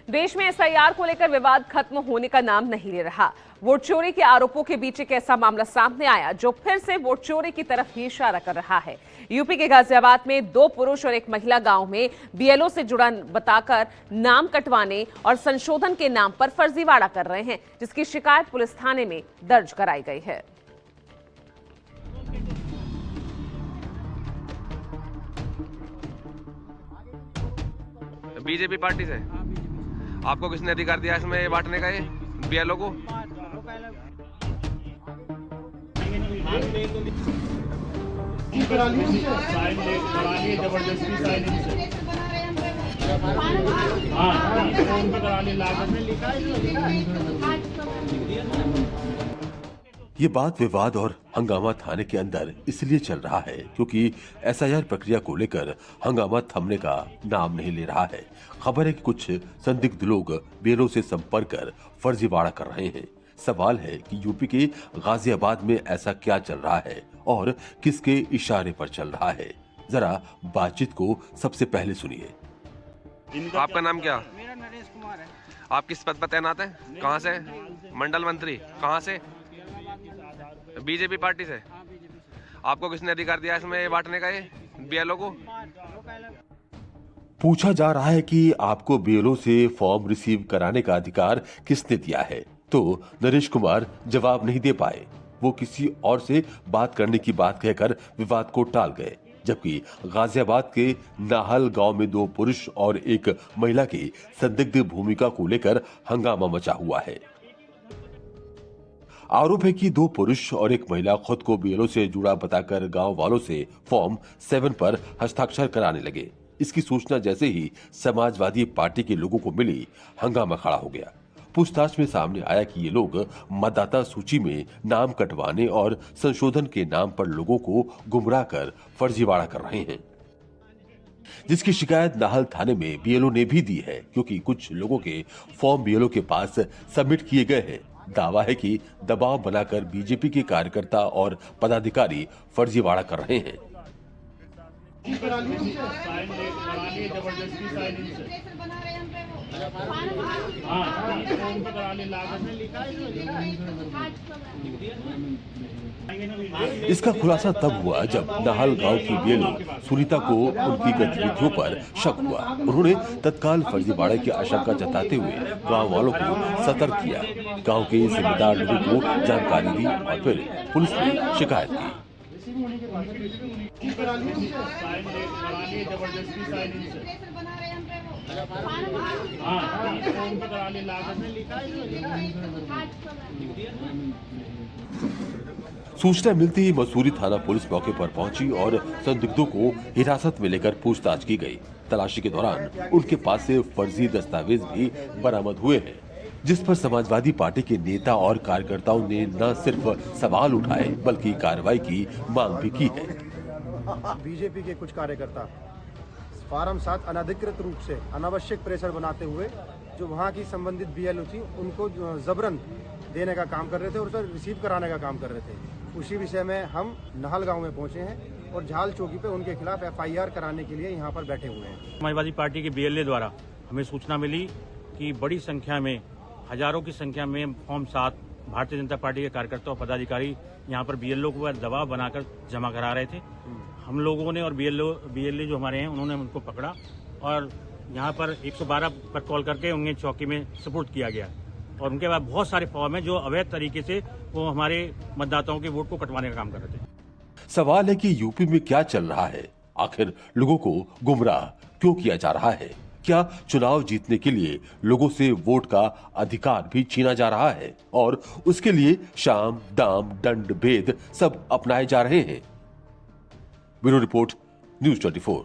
देश में एसआईआर को लेकर विवाद खत्म होने का नाम नहीं ले रहा। वोट चोरी के आरोपों के बीच एक ऐसा मामला सामने आया जो फिर से वोट चोरी की तरफ ही इशारा कर रहा है। यूपी के गाजियाबाद में 2 पुरुष और एक महिला गांव में बीएलओ से जुड़ा बताकर नाम कटवाने और संशोधन के नाम पर फर्जीवाड़ा कर रहे हैं, जिसकी शिकायत पुलिस थाने में दर्ज कराई गई है। बीजेपी पार्टी से आपको किसने अधिकार दिया इसमें ये बांटने का, ये बीएलओ को? ये बात विवाद और हंगामा थाने के अंदर इसलिए चल रहा है क्योंकि एसआईआर प्रक्रिया को लेकर हंगामा थमने का नाम नहीं ले रहा है। खबर है कि कुछ संदिग्ध लोग बीएलओ से संपर्क कर फर्जीवाड़ा कर रहे हैं। सवाल है कि यूपी के गाजियाबाद में ऐसा क्या चल रहा है और किसके इशारे पर चल रहा है। जरा बातचीत को सबसे पहले सुनिए। आपका नाम क्या? मेरा नरेश कुमार है। आप किस पद पर तैनात हैं? कहाँ से? मंडल मंत्री। कहाँ से? बीजेपी पार्टी से। आपको किसने अधिकार दिया इसमें ये बांटने का, ये बीएलओ को? पूछा जा रहा है कि आपको बीएलओ से फॉर्म रिसीव कराने का अधिकार किसने दिया है, तो नरेश कुमार जवाब नहीं दे पाए। वो किसी और से बात करने की बात कहकर विवाद को टाल गए, जबकि गाजियाबाद के नाहल गांव में 2 पुरुष और एक महिला की संदिग्ध भूमिका को लेकर हंगामा मचा हुआ है। आरोप है कि 2 पुरुष और एक महिला खुद को बीएलओ से जुड़ा बताकर गांव वालों से फॉर्म 7 पर हस्ताक्षर कराने लगे। इसकी सूचना जैसे ही समाजवादी पार्टी के लोगों को मिली, हंगामा खड़ा हो गया। पूछताछ में सामने आया कि ये लोग मतदाता सूची में नाम कटवाने और संशोधन के नाम पर लोगों को गुमराह कर फर्जीवाड़ा कर रहे हैं, जिसकी शिकायत नाहल थाने में बीएलओ ने भी दी है क्योंकि कुछ लोगों के फॉर्म बीएलओ के पास सबमिट किए गए हैं। दावा है कि दबाव बनाकर बीजेपी के कार्यकर्ता और पदाधिकारी फर्जीवाड़ा कर रहे हैं। इसका खुलासा तब हुआ जब नाहल गांव की बीएलओ सुनीता को उनकी गतिविधियों पर शक हुआ। उन्होंने तत्काल फर्जीवाड़े की आशंका जताते हुए गांव वालों को सतर्क किया। गांव के जिम्मेदार लोगों को जानकारी दी और फिर पुलिस में शिकायत की। सूचना मिलते ही मसूरी थाना पुलिस मौके पर पहुंची और संदिग्धों को हिरासत में लेकर पूछताछ की गई। तलाशी के दौरान उनके पास से फर्जी दस्तावेज भी बरामद हुए हैं, जिस पर समाजवादी पार्टी के नेता और कार्यकर्ताओं ने न सिर्फ सवाल उठाए बल्कि कार्रवाई की मांग भी की है। बीजेपी के कुछ कार्यकर्ता फार्म 7 अनधिकृत रूप से अनावश्यक प्रेशर बनाते हुए जो वहां की संबंधित बीएलओ थी उनको जबरन देने का काम कर रहे थे और उसे रिसीव कराने का काम कर रहे थे। उसी विषय में हम नाहल गांव में पहुंचे हैं और झाल चौकी पे उनके खिलाफ एफआईआर कराने के लिए यहां पर बैठे हुए हैं। समाजवादी पार्टी के बीएलए द्वारा हमें सूचना मिली कि बड़ी संख्या में, हजारों की संख्या में फॉर्म 7 भारतीय जनता पार्टी के कार्यकर्ता और पदाधिकारी यहाँ पर बीएलओ को दबाव बनाकर जमा करा रहे थे। हम लोगों ने और बीएलए जो हमारे हैं उन्होंने उनको पकड़ा और यहाँ पर 112 पर कॉल करके उन्हें चौकी में सपोर्ट किया गया और उनके बाद बहुत सारे फॉर्म हैं जो अवैध तरीके से वो हमारे मतदाताओं के वोट को कटवाने का काम कर रहे थे। सवाल है कि यूपी में क्या चल रहा है? आखिर लोगों को गुमराह क्यों किया जा रहा है? क्या चुनाव जीतने के लिए लोगों से वोट का अधिकार भी छीना जा रहा है और उसके लिए शाम, दाम, दंड, भेद सब अपनाए जा रहे हैं? Bureau report, news 24।